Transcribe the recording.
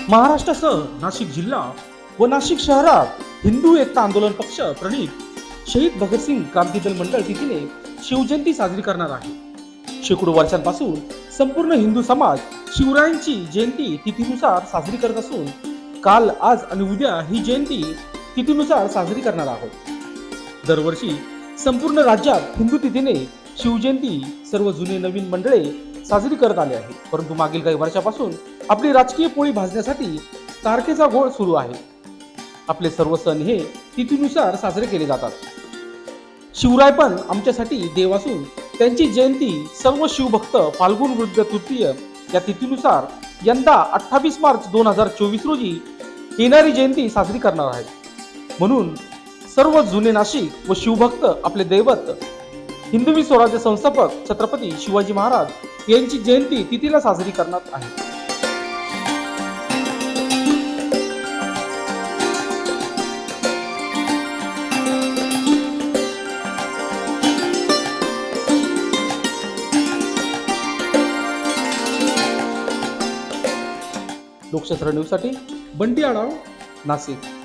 महाराष्ट्रासह नाशिक जिल्हा व नाशिक शहरात हिंदू एकता आंदोलन पक्ष प्रणित शहीद भगतसिंग क्रांती दल मंडळ तिथीने शिवजयंती साजरी करणार आहे। शेकडो वर्षांपासून संपूर्ण हिंदू समाज शिवरायांची जयंती तिथीनुसार साजरी करत असून काल, आज आणि उद्या ही जयंती तिथीनुसार साजरी करणार आहोत। दरवर्षी संपूर्ण राज्यात हिंदू तिथीने शिवजयंती सर्व जुने नवीन मंडळे साजरी करत आले आहे, परंतु मागील काही वर्षापासून आपली राजकीय पोळी भाजण्यासाठी तारखेचा घोळ सुरू आहे। आपले सर्व सण हे तिथीनुसार साजरे केले जातात। शिवराय पण आमच्यासाठी देव असून त्यांची जयंती सर्व शिवभक्त फाल्गुन वृद्ध तृतीय या तिथीनुसार यंदा 28 मार्च 2024 रोजी येणारी जयंती साजरी करणार आहेत। म्हणून सर्व जुने नाशिक व शिवभक्त आपले दैवत हिंदवी स्वराज्य संस्थापक छत्रपती शिवाजी महाराज यांची जयंती तिथीला साजरी करणार आहे। लोकशास्त्र न्यूजसाठी बंटी आढाव, नाशिक।